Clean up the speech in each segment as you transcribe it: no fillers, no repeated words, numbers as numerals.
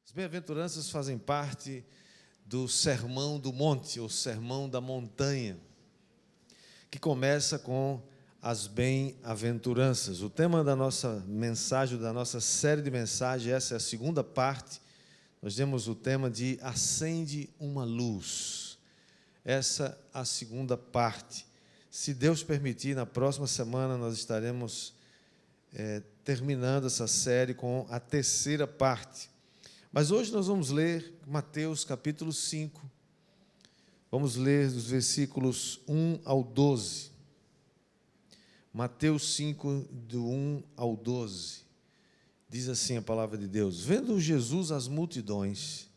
As bem-aventuranças fazem parte do Sermão do Monte, ou Sermão da Montanha, que começa com as bem-aventuranças. O tema da nossa mensagem, da nossa série de mensagens, essa é a segunda parte. Nós temos o tema de Acende uma Luz. Essa é a segunda parte. Se Deus permitir, na próxima semana nós estaremos terminando essa série com a terceira parte. Mas hoje nós vamos ler Mateus capítulo 5. Vamos ler dos versículos 1 ao 12. Mateus 5, do 1 ao 12. Diz assim a palavra de Deus: Vendo Jesus as multidões,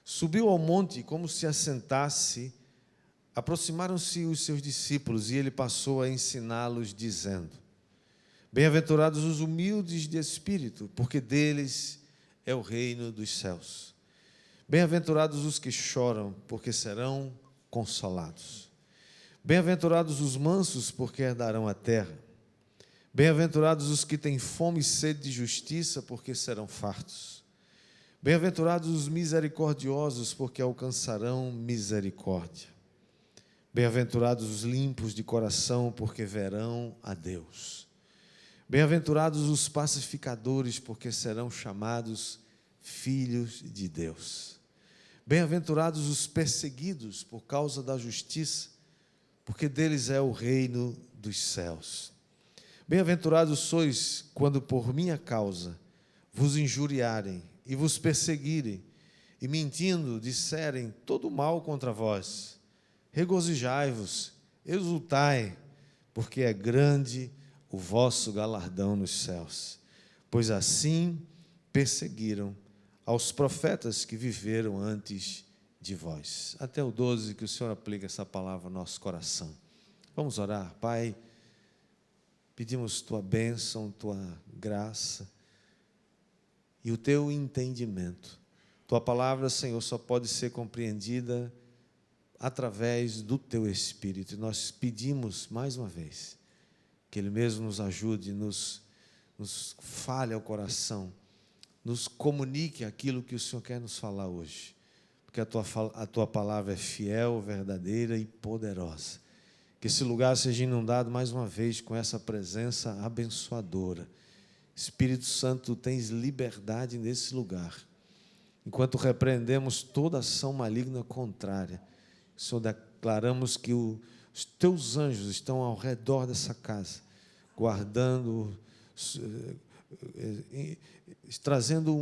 subiu ao monte e, como se assentasse, aproximaram-se os seus discípulos, e ele passou a ensiná-los, dizendo: Bem-aventurados os humildes de espírito, porque deles é o reino dos céus. Bem-aventurados os que choram, porque serão consolados. Bem-aventurados os mansos, porque herdarão a terra. Bem-aventurados os que têm fome e sede de justiça, porque serão fartos. Bem-aventurados os misericordiosos, porque alcançarão misericórdia. Bem-aventurados os limpos de coração, porque verão a Deus. Bem-aventurados os pacificadores, porque serão chamados filhos de Deus. Bem-aventurados os perseguidos por causa da justiça, porque deles é o reino dos céus. Bem-aventurados sois quando por minha causa vos injuriarem e vos perseguirem, e mentindo disserem todo mal contra vós. Regozijai-vos, exultai, porque é grande o vosso galardão nos céus, pois assim perseguiram aos profetas que viveram antes de vós. Até o 12, que o Senhor aplique essa palavra ao nosso coração. Vamos orar. Pai, pedimos Tua bênção, Tua graça e o Teu entendimento. Tua palavra, Senhor, só pode ser compreendida através do Teu Espírito. E nós pedimos mais uma vez que Ele mesmo nos ajude, nos fale ao coração, nos comunique aquilo que o Senhor quer nos falar hoje, porque a Tua palavra é fiel, verdadeira e poderosa. Que esse lugar seja inundado mais uma vez com essa presença abençoadora. Espírito Santo, tens liberdade nesse lugar. Enquanto repreendemos toda ação maligna contrária, Senhor, declaramos que os Teus anjos estão ao redor dessa casa, guardando, trazendo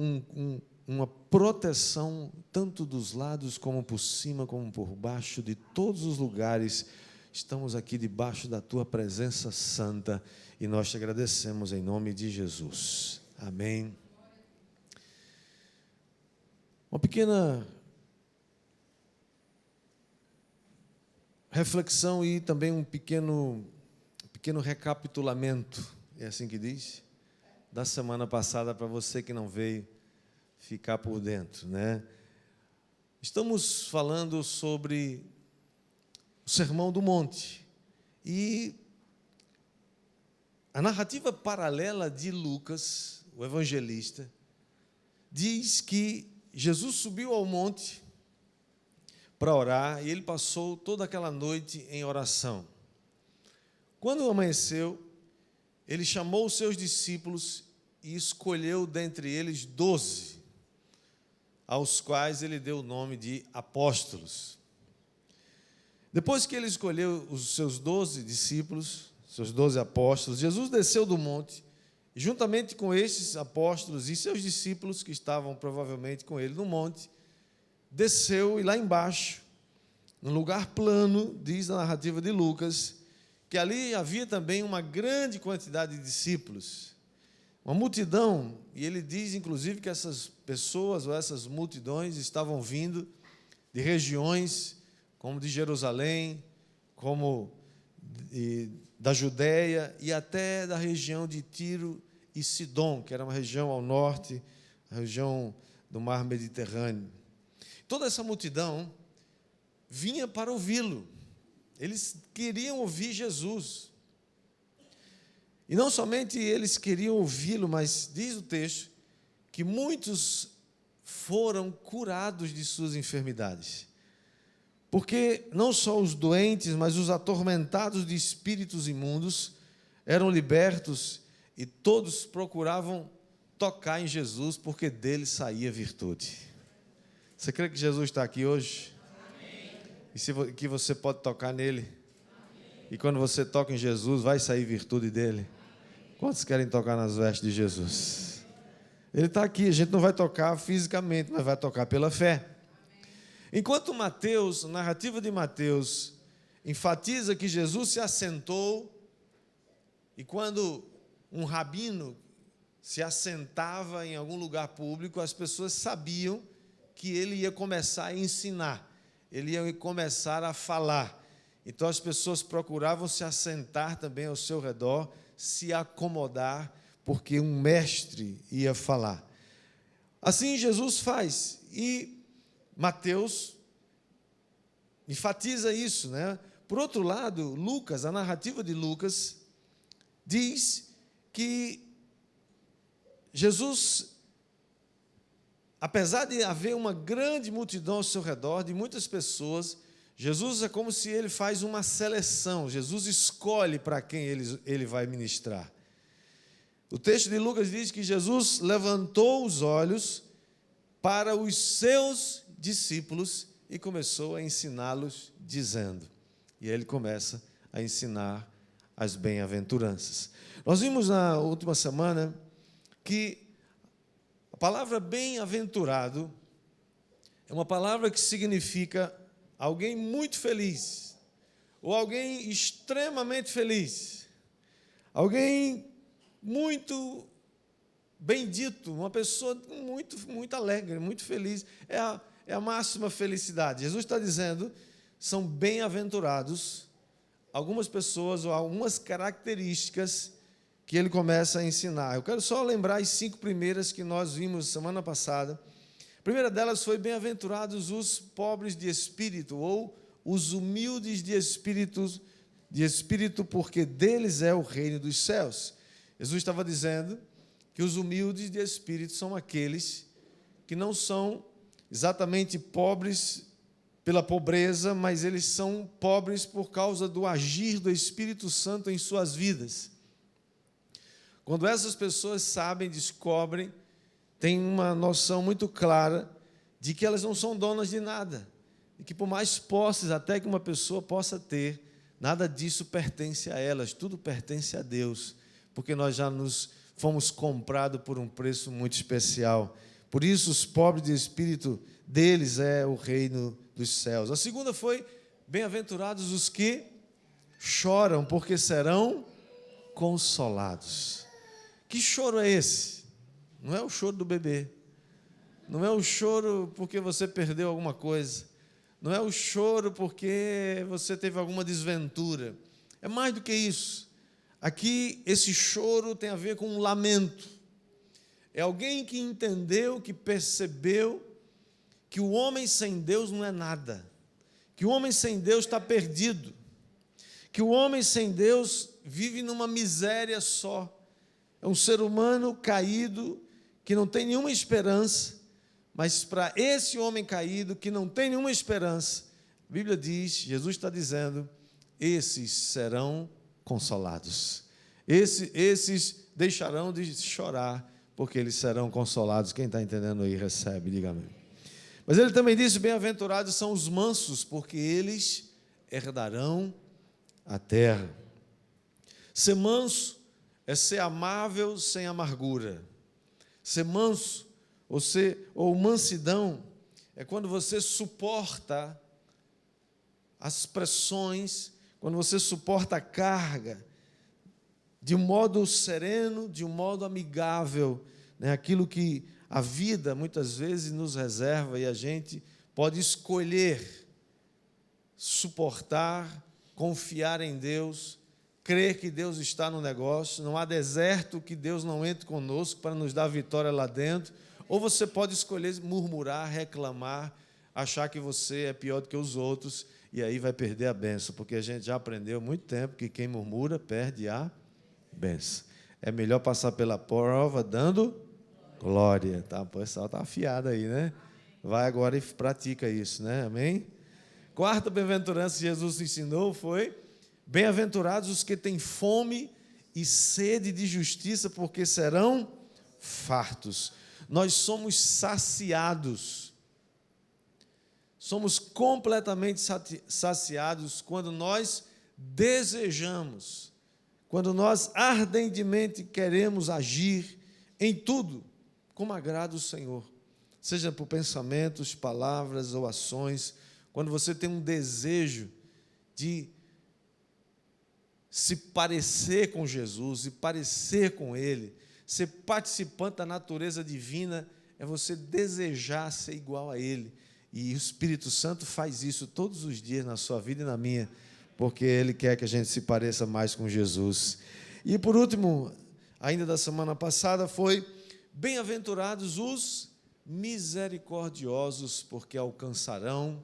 uma proteção, tanto dos lados, como por cima, como por baixo, de todos os lugares. Estamos aqui debaixo da Tua presença santa, e nós te agradecemos em nome de Jesus. Amém. Uma pequena reflexão e também um pequeno recapitulamento, é assim que diz, da semana passada, para você que não veio ficar por dentro, né? Estamos falando sobre o Sermão do Monte, e a narrativa paralela de Lucas, o evangelista, diz que Jesus subiu ao monte para orar, e ele passou toda aquela noite em oração. Quando amanheceu, ele chamou os seus discípulos e escolheu dentre eles 12, aos quais ele deu o nome de apóstolos. Depois que ele escolheu os seus 12 discípulos, seus 12 apóstolos, Jesus desceu do monte, e juntamente com estes apóstolos e seus discípulos, que estavam provavelmente com ele no monte, desceu, e lá embaixo, num lugar plano, diz a narrativa de Lucas, que ali havia também uma grande quantidade de discípulos, uma multidão, e ele diz inclusive que essas pessoas, ou essas multidões, estavam vindo de regiões como de Jerusalém, como da Judéia, e até da região de Tiro e Sidom, que era uma região ao norte, a região do mar Mediterrâneo. Toda essa multidão vinha para ouvi-lo. Eles queriam ouvir Jesus. E não somente eles queriam ouvi-lo, mas diz o texto que muitos foram curados de suas enfermidades. Porque não só os doentes, mas os atormentados de espíritos imundos eram libertos e todos procuravam tocar em Jesus, porque dele saía virtude. Você crê que Jesus está aqui hoje? Amém. E que você pode tocar nele? Amém. E quando você toca em Jesus, vai sair virtude dele? Amém. Quantos querem tocar nas vestes de Jesus? Ele está aqui, a gente não vai tocar fisicamente, mas vai tocar pela fé. Enquanto Mateus, a narrativa de Mateus, enfatiza que Jesus se assentou, e quando um rabino se assentava em algum lugar público, as pessoas sabiam que ele ia começar a ensinar, ele ia começar a falar. Então as pessoas procuravam se assentar também ao seu redor, se acomodar, porque um mestre ia falar. Assim Jesus faz, e Mateus enfatiza isso, né? Por outro lado, Lucas, a narrativa de Lucas, diz que Jesus, apesar de haver uma grande multidão ao seu redor, de muitas pessoas, Jesus é como se ele faz uma seleção, Jesus escolhe para quem ele vai ministrar. O texto de Lucas diz que Jesus levantou os olhos para os seus discípulos e começou a ensiná-los, dizendo, e aí ele começa a ensinar as bem-aventuranças. Nós vimos na última semana que a palavra bem-aventurado é uma palavra que significa alguém muito feliz, ou alguém extremamente feliz, alguém muito bendito, uma pessoa muito alegre, muito feliz. É a máxima felicidade. Jesus está dizendo, são bem-aventurados algumas pessoas ou algumas características que ele começa a ensinar. Eu quero só lembrar as 5 primeiras que nós vimos semana passada. A primeira delas foi bem-aventurados os pobres de espírito, ou os humildes de espírito, porque deles é o reino dos céus. Jesus estava dizendo que os humildes de espírito são aqueles que não são exatamente pobres pela pobreza, mas eles são pobres por causa do agir do Espírito Santo em suas vidas. Quando essas pessoas sabem, descobrem, têm uma noção muito clara de que elas não são donas de nada, e que por mais posses até que uma pessoa possa ter, nada disso pertence a elas, tudo pertence a Deus, porque nós já fomos comprados por um preço muito especial. Por isso, os pobres de espírito, deles é o reino dos céus. A segunda foi, bem-aventurados os que choram, porque serão consolados. Que choro é esse? Não é o choro do bebê. Não é o choro porque você perdeu alguma coisa. Não é o choro porque você teve alguma desventura. É mais do que isso. Aqui, esse choro tem a ver com um lamento. É alguém que entendeu, que percebeu que o homem sem Deus não é nada, que o homem sem Deus está perdido, que o homem sem Deus vive numa miséria só. É um ser humano caído, que não tem nenhuma esperança, mas para esse homem caído, que não tem nenhuma esperança, a Bíblia diz, Jesus está dizendo, esses serão consolados. Esses deixarão de chorar, porque eles serão consolados. Quem está entendendo aí, recebe, diga amém. Mas ele também disse, bem-aventurados são os mansos, porque eles herdarão a terra. Ser manso é ser amável sem amargura. Ser manso, ou mansidão, é quando você suporta as pressões, quando você suporta a carga, de um modo sereno, de um modo amigável, né? Aquilo que a vida muitas vezes nos reserva e a gente pode escolher suportar, confiar em Deus, crer que Deus está no negócio. Não há deserto que Deus não entre conosco para nos dar vitória lá dentro. Ou você pode escolher murmurar, reclamar, achar que você é pior do que os outros, e aí vai perder a bênção, porque a gente já aprendeu há muito tempo que quem murmura perde a bênção. É melhor passar pela prova dando Glória. Tá, o pessoal está afiado aí, né? Vai agora e pratica isso, né? Amém? Quarta bem-aventurança que Jesus ensinou foi: bem-aventurados os que têm fome e sede de justiça, porque serão fartos. Nós somos saciados. Somos completamente saciados quando nós desejamos, quando nós ardentemente queremos agir em tudo como agrada o Senhor, seja por pensamentos, palavras ou ações. Quando você tem um desejo de se parecer com Jesus e parecer com Ele, ser participante da natureza divina, é você desejar ser igual a Ele. E o Espírito Santo faz isso todos os dias na sua vida e na minha, porque Ele quer que a gente se pareça mais com Jesus. E por último, ainda da semana passada, foi: bem-aventurados os misericordiosos, porque alcançarão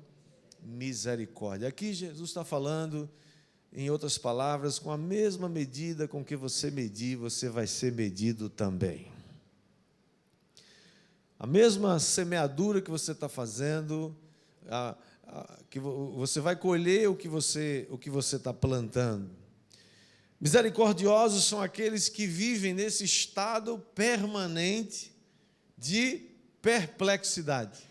misericórdia. Aqui Jesus está falando, em outras palavras, com a mesma medida com que você medir, você vai ser medido também. A mesma semeadura que você está fazendo, que você vai colher o que você está plantando. Misericordiosos são aqueles que vivem nesse estado permanente de perplexidade.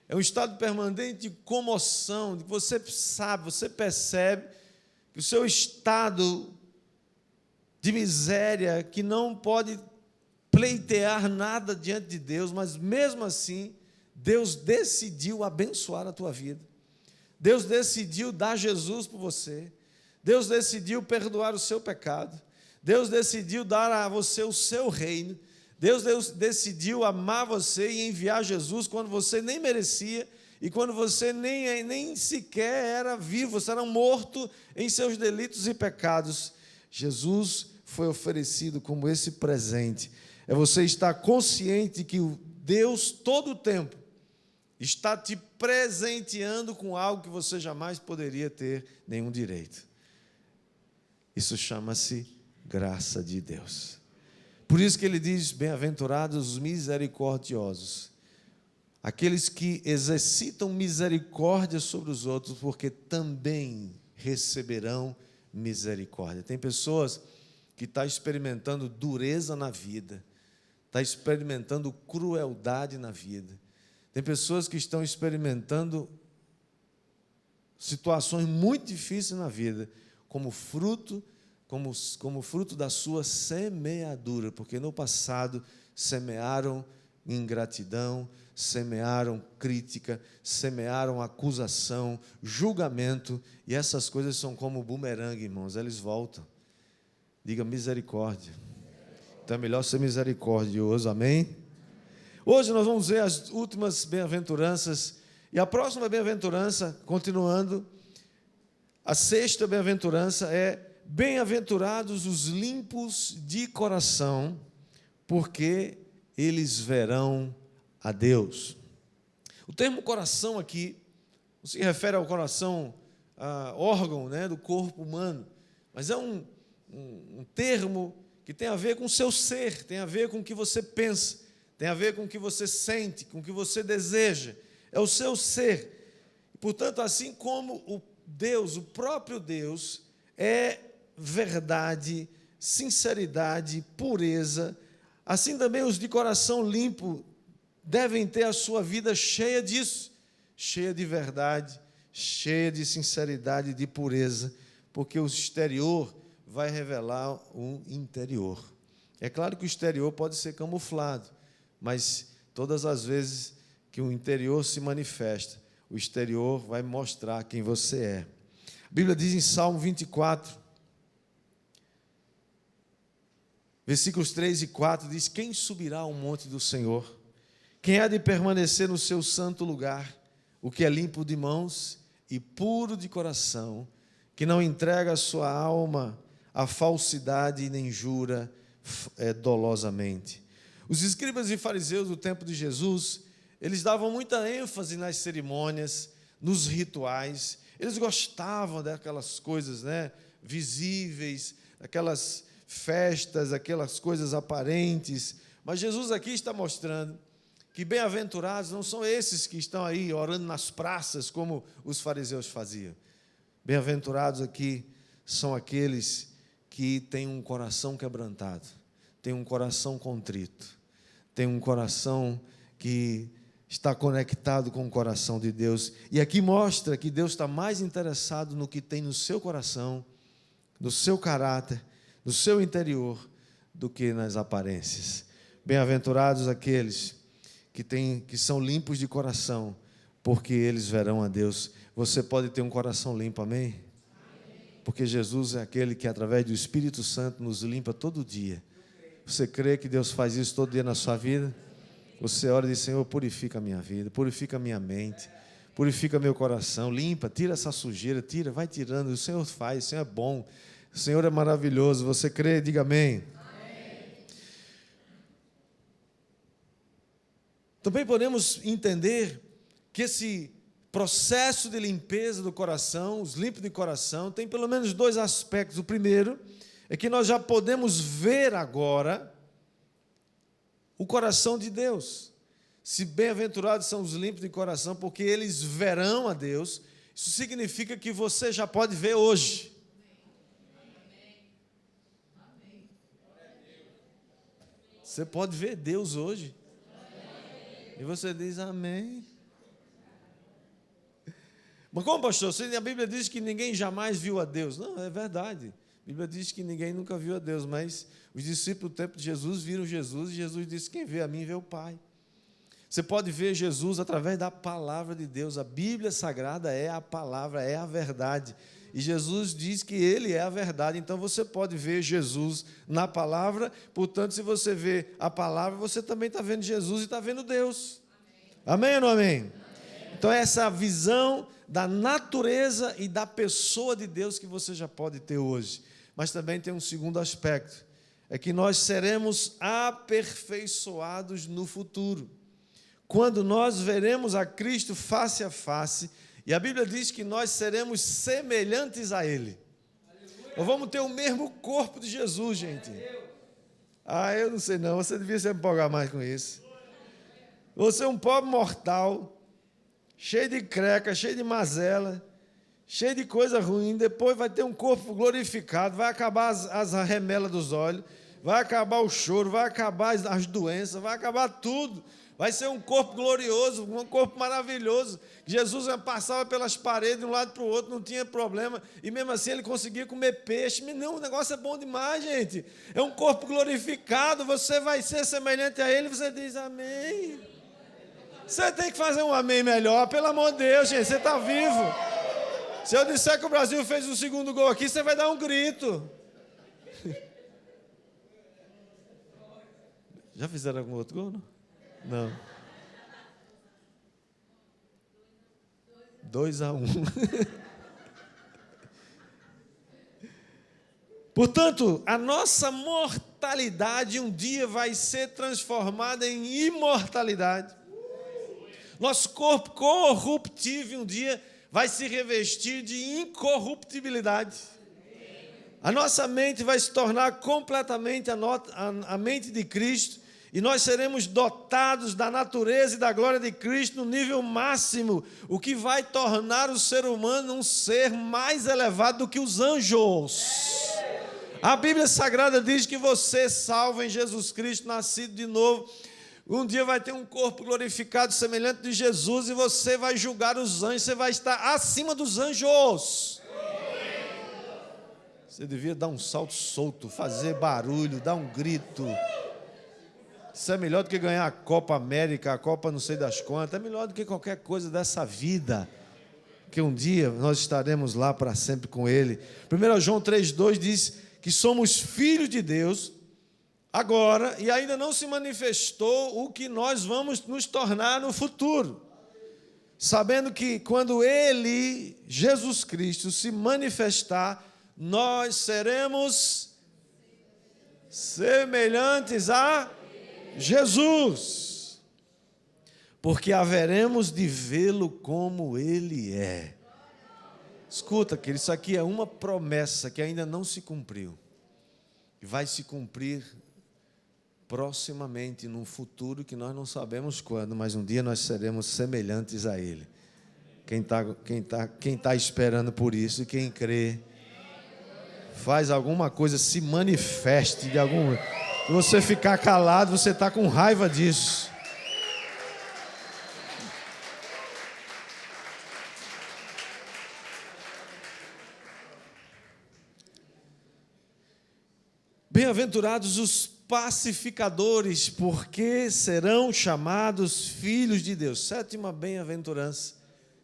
É um estado permanente de comoção, de que você sabe, você percebe que o seu estado de miséria, que não pode pleitear nada diante de Deus, mas mesmo assim, Deus decidiu abençoar a tua vida. Deus decidiu dar Jesus por você. Deus decidiu perdoar o seu pecado. Deus decidiu dar a você o seu reino. Deus decidiu amar você e enviar Jesus quando você nem merecia e quando você nem sequer era vivo, você era morto em seus delitos e pecados. Jesus foi oferecido como esse presente. É você estar consciente que o Deus, todo o tempo, está te presenteando com algo que você jamais poderia ter nenhum direito. Isso chama-se graça de Deus. Por isso que ele diz: bem-aventurados os misericordiosos, aqueles que exercitam misericórdia sobre os outros, porque também receberão misericórdia. Tem pessoas que estão experimentando dureza na vida, estão experimentando crueldade na vida. Tem pessoas que estão experimentando situações muito difíceis na vida, como fruto da sua semeadura, porque no passado semearam ingratidão, semearam crítica, semearam acusação, julgamento, e essas coisas são como bumerangue, irmãos, eles voltam. Diga misericórdia. Então é melhor ser misericordioso, amém? Hoje nós vamos ver as últimas bem-aventuranças, e a próxima bem-aventurança, continuando, a sexta bem-aventurança é: bem-aventurados os limpos de coração, porque eles verão a Deus. O termo coração aqui não se refere ao coração, órgão, né, do corpo humano, mas é um termo que tem a ver com o seu ser, tem a ver com o que você pensa, tem a ver com o que você sente, com o que você deseja, é o seu ser. Portanto, assim como o Deus, o próprio Deus, é verdade, sinceridade, pureza, assim também os de coração limpo devem ter a sua vida cheia disso, cheia de verdade, cheia de sinceridade e de pureza, porque o exterior vai revelar o interior. É claro que o exterior pode ser camuflado, mas todas as vezes que o interior se manifesta, o exterior vai mostrar quem você é. A Bíblia diz em Salmo 24, versículos 3 e 4, diz: quem subirá ao monte do Senhor? Quem há de permanecer no seu santo lugar? O que é limpo de mãos e puro de coração, que não entrega a sua alma à falsidade e nem jura dolosamente. Os escribas e fariseus do tempo de Jesus, eles davam muita ênfase nas cerimônias, nos rituais. Eles gostavam daquelas coisas, né, visíveis, aquelas festas, aquelas coisas aparentes, Mas Jesus aqui está mostrando que bem-aventurados não são esses que estão aí orando nas praças, como os fariseus faziam. Bem-aventurados aqui são aqueles que têm um coração quebrantado, têm um coração contrito, têm um coração que está conectado com o coração de Deus. E aqui mostra que Deus está mais interessado no que tem no seu coração, no seu caráter, no seu interior, do que nas aparências. Bem-aventurados aqueles que são limpos de coração, porque eles verão a Deus. Você pode ter um coração limpo, amém? Porque Jesus é aquele que, através do Espírito Santo, nos limpa todo dia. Você crê que Deus faz isso todo dia na sua vida? Você ora e diz: Senhor, purifica a minha vida, purifica a minha mente, purifica meu coração, limpa, tira essa sujeira, tira, vai tirando. O Senhor faz, o Senhor é bom, o Senhor é maravilhoso. Você crê? Diga amém. Também podemos entender que esse processo de limpeza do coração, os limpos de coração, tem pelo menos dois aspectos. O primeiro é que nós já podemos ver agora o coração de Deus. Se bem-aventurados são os limpos de coração, porque eles verão a Deus. Isso significa que você já pode ver hoje. Você pode ver Deus hoje. E você diz amém. Mas como, pastor? A Bíblia diz que ninguém jamais viu a Deus. Não, é verdade. A Bíblia diz que ninguém nunca viu a Deus, mas os discípulos do tempo de Jesus viram Jesus, e Jesus disse: quem vê a mim, vê o Pai. Você pode ver Jesus através da palavra de Deus. A Bíblia Sagrada é a palavra, é a verdade. E Jesus diz que Ele é a verdade. Então você pode ver Jesus na palavra. Portanto, se você vê a palavra, você também está vendo Jesus e está vendo Deus. Amém ou não amém? Então, essa visão da natureza e da pessoa de Deus que você já pode ter hoje. Mas também tem um segundo aspecto, é que nós seremos aperfeiçoados no futuro, quando nós veremos a Cristo face a face, e a Bíblia diz que nós seremos semelhantes a Ele. Nós vamos ter o mesmo corpo de Jesus, gente. Eu não sei não, você devia se empolgar mais com isso. Você é um pobre mortal, cheio de creca, cheio de mazela, cheio de coisa ruim. Depois vai ter um corpo glorificado, vai acabar as remelas dos olhos, vai acabar o choro, vai acabar as doenças, vai acabar tudo. Vai ser um corpo glorioso, um corpo maravilhoso. Jesus passava pelas paredes de um lado para o outro, não tinha problema, e mesmo assim ele conseguia comer peixe. Mas não, o negócio é bom demais, gente. É um corpo glorificado, você vai ser semelhante a ele. Você diz amém. Você tem que fazer um amém melhor, pelo amor de Deus, gente, você está vivo. Se eu disser que o Brasil fez o segundo gol aqui, você vai dar um grito. Já fizeram algum outro gol, não? Não. 2-1. Portanto, a nossa mortalidade um dia vai ser transformada em imortalidade. Nosso corpo corruptível um dia vai se revestir de incorruptibilidade. A nossa mente vai se tornar completamente a mente de Cristo, e nós seremos dotados da natureza e da glória de Cristo no nível máximo, o que vai tornar o ser humano um ser mais elevado do que os anjos. A Bíblia Sagrada diz que você, salvo em Jesus Cristo, nascido de novo, um dia vai ter um corpo glorificado semelhante de Jesus, e você vai julgar os anjos, você vai estar acima dos anjos. Você devia dar um salto solto, fazer barulho, dar um grito. Isso é melhor do que ganhar a Copa América, a Copa não sei das quantas, é melhor do que qualquer coisa dessa vida, que um dia nós estaremos lá para sempre com Ele. 1 João 3,2 diz que somos filhos de Deus agora, e ainda não se manifestou o que nós vamos nos tornar no futuro. Sabendo que quando Ele, Jesus Cristo, se manifestar, nós seremos semelhantes a Jesus, porque haveremos de vê-lo como Ele é. Escuta, querido, isso aqui é uma promessa que ainda não se cumpriu, e vai se cumprir proximamente, num futuro que nós não sabemos quando, mas um dia nós seremos semelhantes a Ele. Quem tá esperando por isso, e quem crê, faz alguma coisa, se manifeste de algum. Se você ficar calado, você está com raiva disso. Bem-aventurados os pacificadores, porque serão chamados filhos de Deus. Sétima bem-aventurança.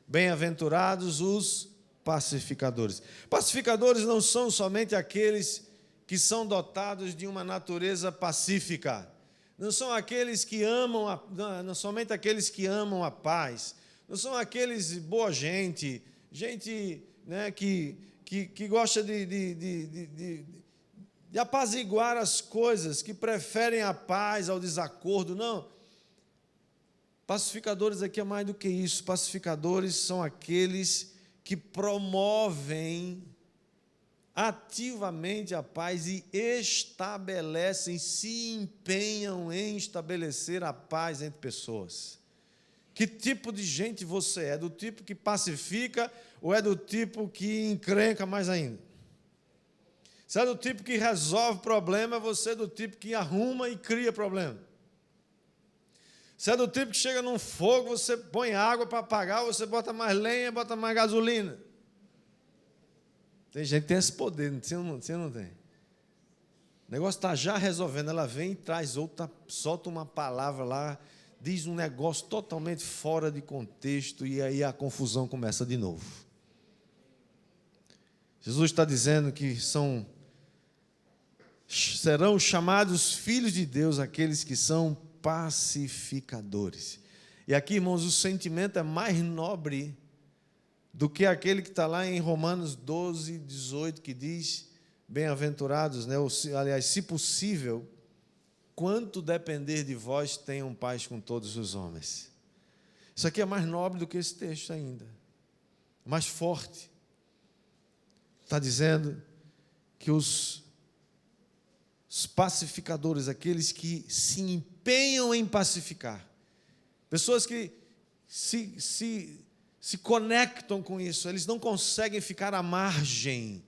Bem-aventurados os pacificadores. Pacificadores não são somente aqueles que são dotados de uma natureza pacífica. Não são aqueles que amam, não somente aqueles que amam a paz. Não são aqueles boa gente, né, que gosta de apaziguar as coisas, que preferem a paz ao desacordo. Não. Pacificadores aqui é mais do que isso. Pacificadores são aqueles que promovem ativamente a paz e estabelecem, se empenham em estabelecer a paz entre pessoas. Que tipo de gente você é? Do tipo que pacifica ou é do tipo que encrenca mais ainda? Se é do tipo que resolve problema, você é do tipo que arruma e cria problema. Se é do tipo que chega num fogo, você põe água para apagar, você bota mais lenha, bota mais gasolina. Tem gente que tem esse poder, você não tem. O negócio está já resolvendo, ela vem e traz outra, solta uma palavra lá, diz um negócio totalmente fora de contexto e aí a confusão começa de novo. Jesus está dizendo que serão chamados filhos de Deus aqueles que são pacificadores. E aqui, irmãos, o sentimento é mais nobre do que aquele que está lá em Romanos 12, 18, que diz, bem-aventurados, né? Aliás, se possível, quanto depender de vós, tenham paz com todos os homens. Isso aqui é mais nobre do que esse texto ainda, mais forte. Está dizendo que os pacificadores, aqueles que se empenham em pacificar, pessoas que se conectam com isso, eles não conseguem ficar à margem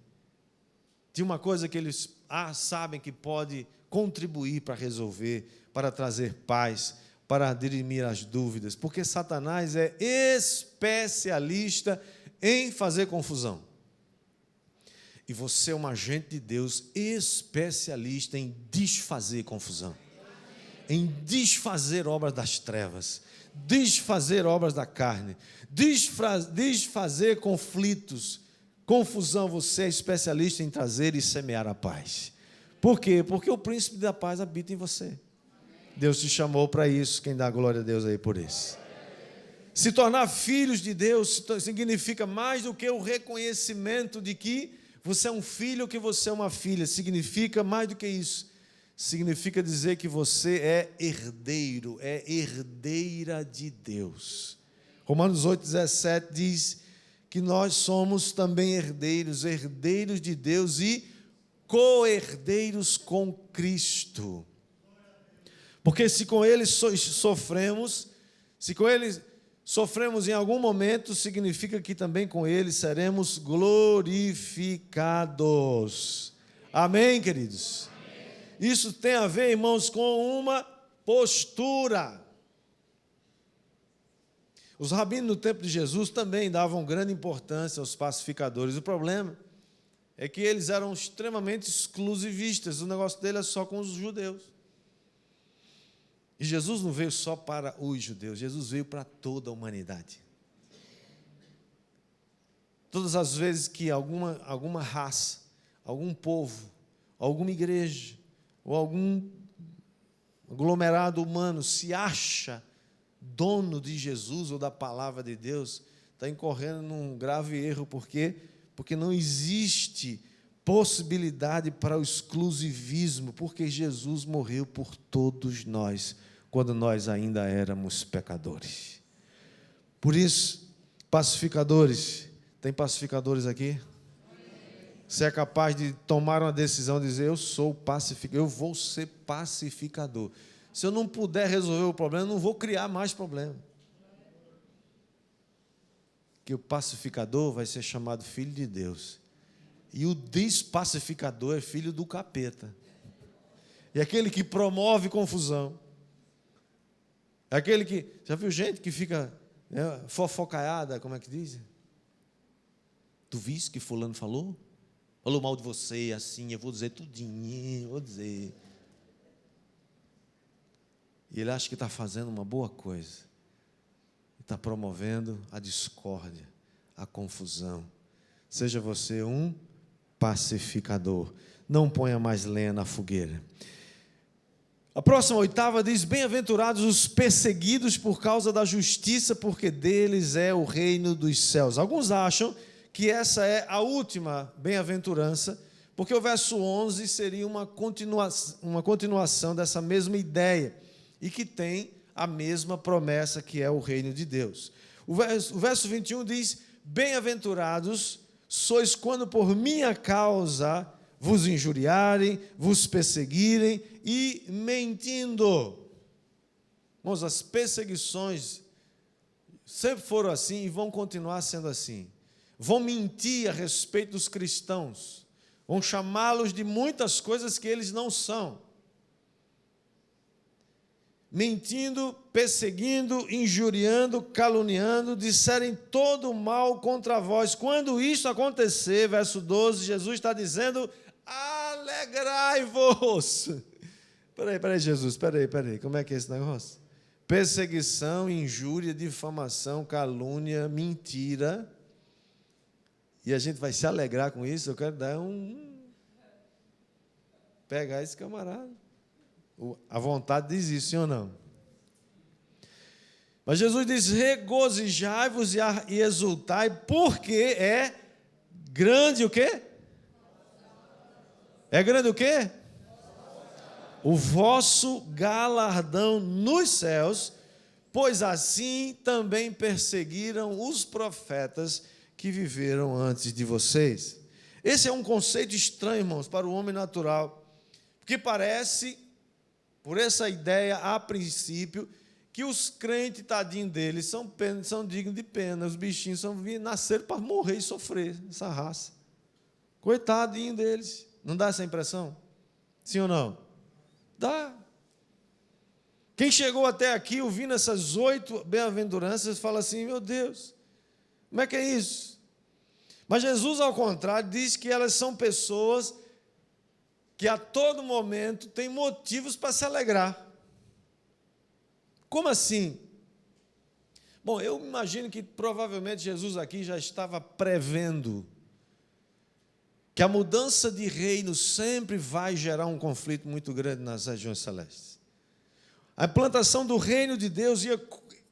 de uma coisa que eles sabem que pode contribuir para resolver, para trazer paz, para dirimir as dúvidas, porque Satanás é especialista em fazer confusão. E você é um agente de Deus especialista em desfazer confusão, em desfazer obras das trevas, desfazer obras da carne, desfazer conflitos, confusão. Você é especialista em trazer e semear a paz. Por quê? Porque o príncipe da paz habita em você. Deus te chamou para isso. Quem dá glória a Deus aí por isso? Se tornar filhos de Deus significa mais do que o reconhecimento de que você é um filho, que você é uma filha. Significa mais do que isso. Significa dizer que você é herdeiro, é herdeira de Deus. Romanos 8,17 diz que nós somos também herdeiros, herdeiros de Deus e co-herdeiros com Cristo. Porque se com Ele sofremos, se com Ele sofremos em algum momento, significa que também com Ele seremos glorificados. Amém, queridos? Amém. Isso tem a ver, irmãos, com uma postura. Os rabinos no tempo de Jesus também davam grande importância aos pacificadores. O problema é que eles eram extremamente exclusivistas. O negócio deles é só com os judeus. E Jesus não veio só para os judeus, Jesus veio para toda a humanidade. Todas as vezes que alguma raça, algum povo, alguma igreja, ou algum aglomerado humano se acha dono de Jesus ou da palavra de Deus, está incorrendo num grave erro. Por quê? Porque não existe possibilidade para o exclusivismo, porque Jesus morreu por todos nós, quando nós ainda éramos pecadores. Por isso, pacificadores, tem pacificadores aqui? Você é capaz de tomar uma decisão, dizer, eu sou pacificador, eu vou ser pacificador. Se eu não puder resolver o problema, eu não vou criar mais problema. Que o pacificador vai ser chamado filho de Deus. E o despacificador é filho do capeta. E aquele que promove confusão. É aquele que... Já viu gente que fica fofocaiada, como é que diz? Tu viste que fulano falou? Falou mal de você, assim, eu vou dizer tudinho, vou dizer. E ele acha que está fazendo uma boa coisa. Está promovendo a discórdia, a confusão. Seja você um pacificador. Não ponha mais lenha na fogueira. A próxima oitava diz, bem-aventurados os perseguidos por causa da justiça, porque deles é o reino dos céus. Alguns acham que essa é a última bem-aventurança, porque o verso 11 seria uma continuação dessa mesma ideia, e que tem a mesma promessa que é o reino de Deus. O verso 21 diz, bem-aventurados sois quando por minha causa vos injuriarem, vos perseguirem e mentindo. Irmãos, as perseguições sempre foram assim e vão continuar sendo assim. Vão mentir a respeito dos cristãos, vão chamá-los de muitas coisas que eles não são. Mentindo, perseguindo, injuriando, caluniando, disserem todo o mal contra vós. Quando isso acontecer, verso 12, Jesus está dizendo, alegrai-vos. Peraí, Jesus, peraí, como é que é esse negócio? Perseguição, injúria, difamação, calúnia, mentira. E a gente vai se alegrar com isso? Eu quero dar pegar esse camarada. A vontade diz isso, sim ou não? Mas Jesus diz, regozijai-vos e exultai, porque é grande o quê? É grande o quê? O vosso galardão nos céus, pois assim também perseguiram os profetas que viveram antes de vocês. Esse é um conceito estranho, irmãos, para o homem natural, porque parece, por essa ideia, a princípio, que os crentes, tadinhos deles, são dignos de pena, os bichinhos nasceram para morrer e sofrer, essa raça. Coitadinho deles. Não dá essa impressão? Sim ou não? Dá. Quem chegou até aqui ouvindo essas 8 bem-aventuranças, fala assim, meu Deus, como é que é isso? Mas Jesus, ao contrário, diz que elas são pessoas que a todo momento têm motivos para se alegrar. Como assim? Bom, eu imagino que provavelmente Jesus aqui já estava prevendo que a mudança de reino sempre vai gerar um conflito muito grande nas regiões celestes. A implantação do reino de Deus ia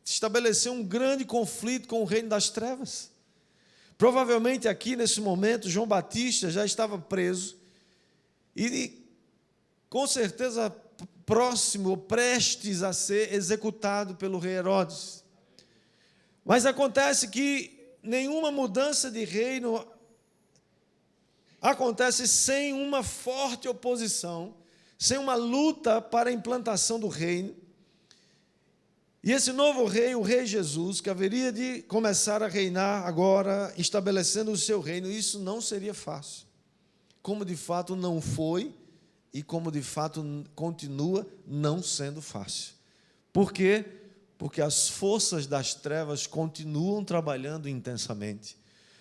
estabelecer um grande conflito com o reino das trevas. Provavelmente aqui nesse momento João Batista já estava preso e com certeza próximo, prestes a ser executado pelo rei Herodes. Mas acontece que nenhuma mudança de reino acontece sem uma forte oposição, sem uma luta para a implantação do reino. E esse novo rei, o rei Jesus, que haveria de começar a reinar agora, estabelecendo o seu reino, isso não seria fácil. Como de fato não foi, e como de fato continua não sendo fácil. Por quê? Porque as forças das trevas continuam trabalhando intensamente.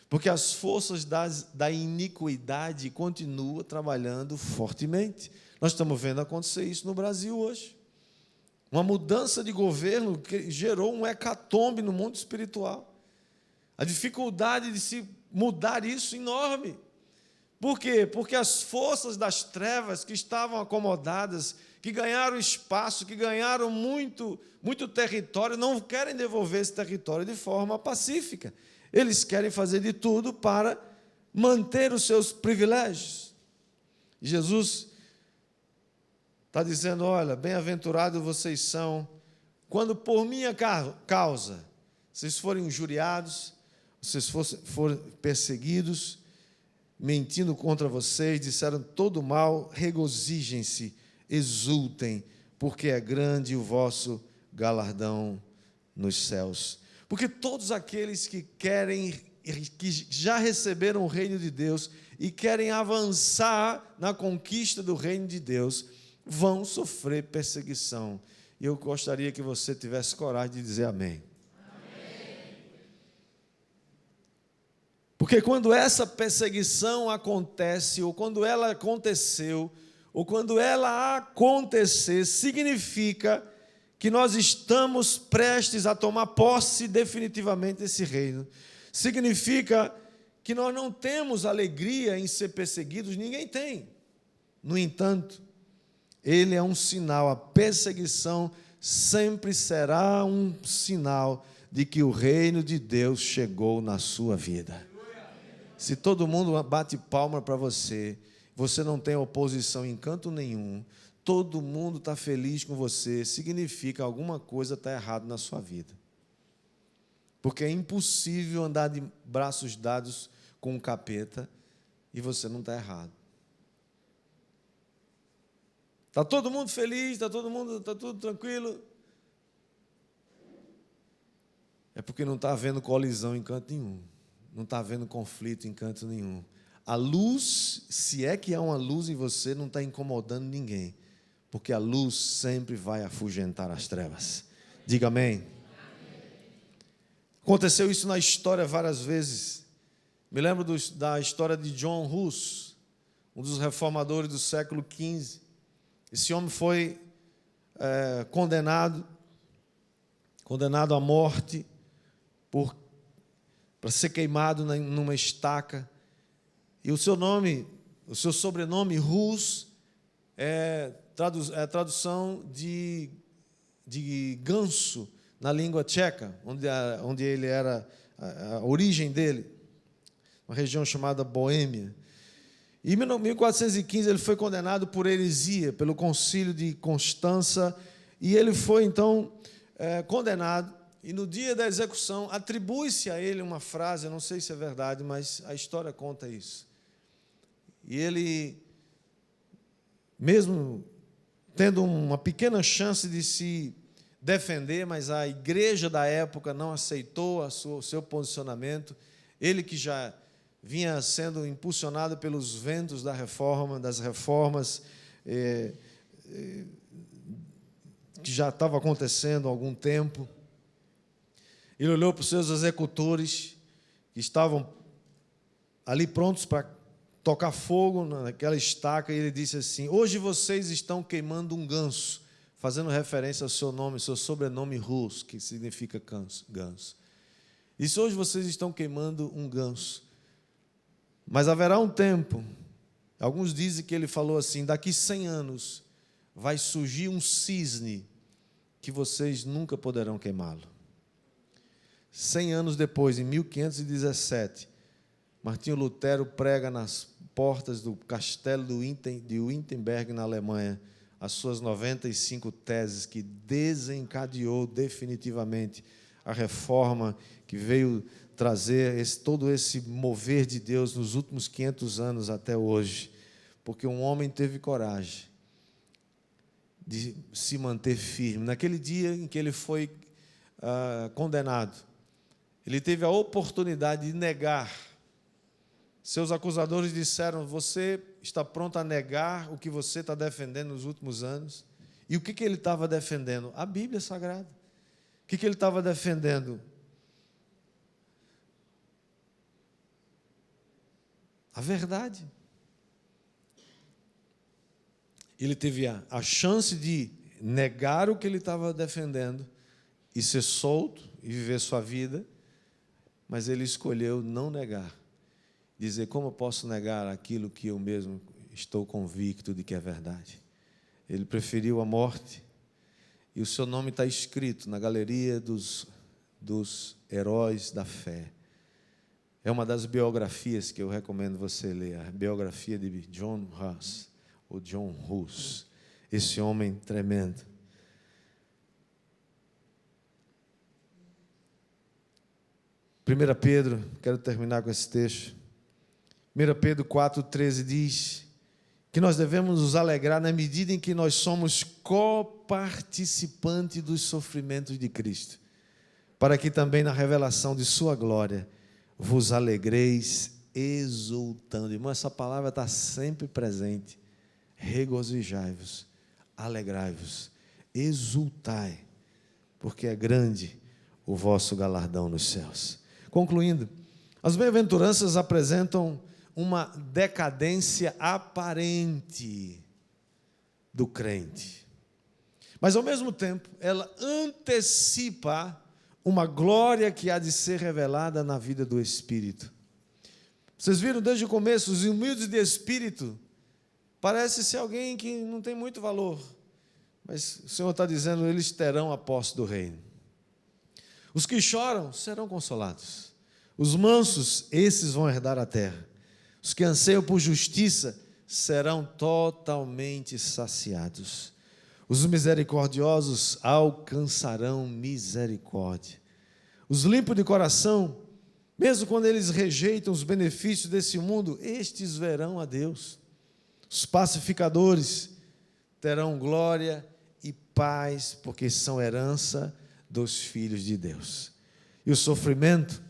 Porque as forças da iniquidade continuam trabalhando fortemente. Nós estamos vendo acontecer isso no Brasil hoje. Uma mudança de governo que gerou um hecatombe no mundo espiritual. A dificuldade de se mudar isso é enorme. Por quê? Porque as forças das trevas que estavam acomodadas, que ganharam espaço, que ganharam muito território, não querem devolver esse território de forma pacífica. Eles querem fazer de tudo para manter os seus privilégios. Jesus está dizendo, olha, bem-aventurados vocês são, quando por minha causa, vocês forem injuriados, vocês forem perseguidos, mentindo contra vocês, disseram todo mal, regozijem-se, exultem, porque é grande o vosso galardão nos céus. Porque todos aqueles que querem, que já receberam o reino de Deus e querem avançar na conquista do reino de Deus, vão sofrer perseguição. E eu gostaria que você tivesse coragem de dizer amém. Porque quando essa perseguição acontece, ou quando ela aconteceu, ou quando ela acontecer, significa que nós estamos prestes a tomar posse definitivamente desse reino. Significa que nós não temos alegria em ser perseguidos, ninguém tem. No entanto, ele é um sinal, a perseguição sempre será um sinal de que o reino de Deus chegou na sua vida. Se todo mundo bate palma para você, você não tem oposição em canto nenhum, todo mundo está feliz com você, significa alguma coisa está errada na sua vida. Porque é impossível andar de braços dados com um capeta e você não está errado. Está todo mundo feliz, está tudo tranquilo. É porque não está havendo colisão em canto nenhum. Não está havendo conflito em canto nenhum. A luz, se é que há uma luz em você, não está incomodando ninguém. Porque a luz sempre vai afugentar as trevas. Diga amém. Aconteceu isso na história várias vezes. Me lembro da história de John Hus, um dos reformadores do século XV. Esse homem foi condenado à morte para ser queimado numa estaca. E o seu sobrenome, Hus, é a tradução de ganso na língua tcheca, onde ele era, a origem dele, uma região chamada Boêmia. E em 1415 ele foi condenado por heresia, pelo concílio de Constança, e ele foi então condenado, e no dia da execução atribui-se a ele uma frase, eu não sei se é verdade, mas a história conta isso. E ele, mesmo tendo uma pequena chance de se defender, mas a igreja da época não aceitou o seu posicionamento, ele que já vinha sendo impulsionado pelos ventos das reformas, que já estava acontecendo há algum tempo. Ele olhou para os seus executores, que estavam ali prontos para tocar fogo naquela estaca, e ele disse assim: hoje vocês estão queimando um ganso, fazendo referência ao seu nome, seu sobrenome Hus, que significa ganso. Disse: hoje vocês estão queimando um ganso. Mas haverá um tempo, alguns dizem que ele falou assim, daqui 100 anos vai surgir um cisne que vocês nunca poderão queimá-lo. 100 anos depois, em 1517, Martinho Lutero prega nas portas do castelo de Wittenberg, na Alemanha, as suas 95 teses, que desencadeou definitivamente a reforma que veio trazer todo esse mover de Deus nos últimos 500 anos até hoje, porque um homem teve coragem de se manter firme. Naquele dia em que ele foi condenado, ele teve a oportunidade de negar. Seus acusadores disseram: você está pronto a negar o que você está defendendo nos últimos anos? E o que ele estava defendendo? A Bíblia Sagrada. O que ele estava defendendo? A verdade. Ele teve a chance de negar o que ele estava defendendo e ser solto e viver sua vida, mas ele escolheu não negar. Dizer: como eu posso negar aquilo que eu mesmo estou convicto de que é verdade? Ele preferiu a morte, e o seu nome está escrito na galeria dos heróis da fé. É uma das biografias que eu recomendo você ler, a biografia de John Hus, ou John Hus, esse homem tremendo. Primeira Pedro, quero terminar com esse texto. 1 Pedro 4,13 diz que nós devemos nos alegrar na medida em que nós somos coparticipantes dos sofrimentos de Cristo, para que também na revelação de sua glória vos alegreis exultando. Irmão, essa palavra está sempre presente. Regozijai-vos, alegrai-vos, exultai, porque é grande o vosso galardão nos céus. Concluindo, as bem-aventuranças apresentam uma decadência aparente do crente, mas ao mesmo tempo ela antecipa uma glória que há de ser revelada na vida do Espírito. Vocês viram desde o começo, os humildes de espírito parece ser alguém que não tem muito valor, mas o Senhor está dizendo, eles terão a posse do reino. Os que choram serão consolados. Os mansos, esses vão herdar a terra. Os que anseiam por justiça serão totalmente saciados. Os misericordiosos alcançarão misericórdia. Os limpos de coração, mesmo quando eles rejeitam os benefícios desse mundo, estes verão a Deus. Os pacificadores terão glória e paz, porque são herança dos filhos de Deus. E o sofrimento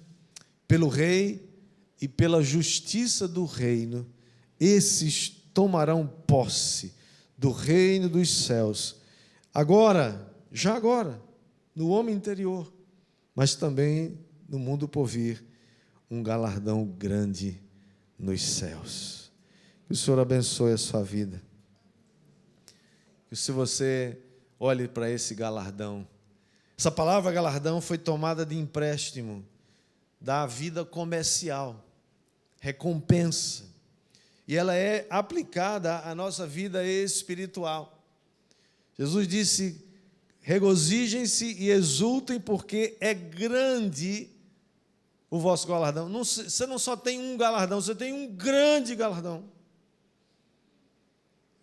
pelo rei e pela justiça do reino, esses tomarão posse do reino dos céus, agora, já agora, no homem interior, mas também no mundo por vir, um galardão grande nos céus. Que o Senhor abençoe a sua vida. Que se você olhe para esse galardão, essa palavra galardão foi tomada de empréstimo da vida comercial, recompensa, e ela é aplicada à nossa vida espiritual. Jesus disse, regozijem-se e exultem, porque é grande o vosso galardão. Você não só tem um galardão, você tem um grande galardão.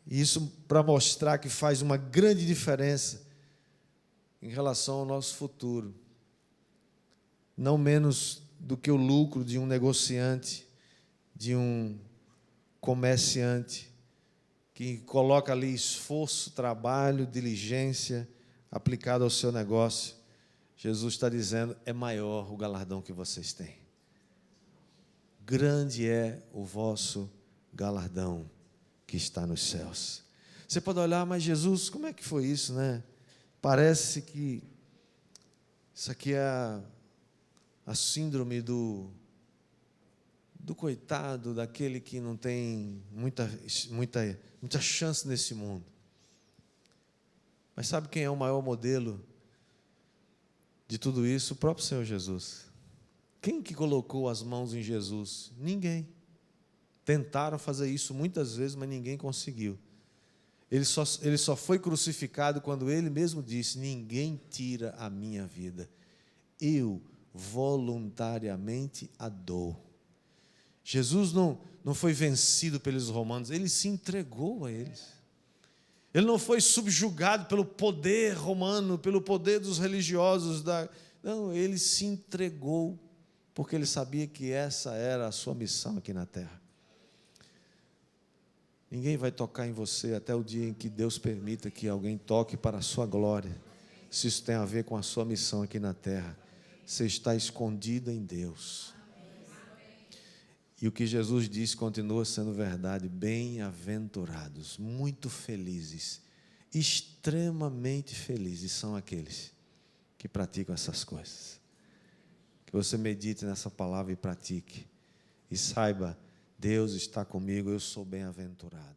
Isso para mostrar que faz uma grande diferença em relação ao nosso futuro. Não menos do que o lucro de um negociante, de um comerciante, que coloca ali esforço, trabalho, diligência aplicado ao seu negócio. Jesus está dizendo, é maior o galardão que vocês têm. Grande é o vosso galardão que está nos céus. Você pode olhar, mas Jesus, como é que foi isso, né? Parece que isso aqui é a síndrome do coitado, daquele que não tem muita chance nesse mundo. Mas sabe quem é o maior modelo de tudo isso? O próprio Senhor Jesus. Quem que colocou as mãos em Jesus? Ninguém. Tentaram fazer isso muitas vezes, mas ninguém conseguiu. Ele só foi crucificado quando ele mesmo disse, ninguém tira a minha vida. Eu voluntariamente a dou. Jesus não foi vencido pelos romanos, ele se entregou a eles. Ele não foi subjugado pelo poder romano, pelo poder dos religiosos. Não, ele se entregou, porque ele sabia que essa era a sua missão aqui na terra. Ninguém vai tocar em você até o dia em que Deus permita que alguém toque para a sua glória. Se isso tem a ver com a sua missão aqui na terra, você está escondido em Deus. E o que Jesus disse continua sendo verdade. Bem-aventurados, muito felizes, extremamente felizes são aqueles que praticam essas coisas. Que você medite nessa palavra e pratique. E saiba, Deus está comigo, eu sou bem-aventurado.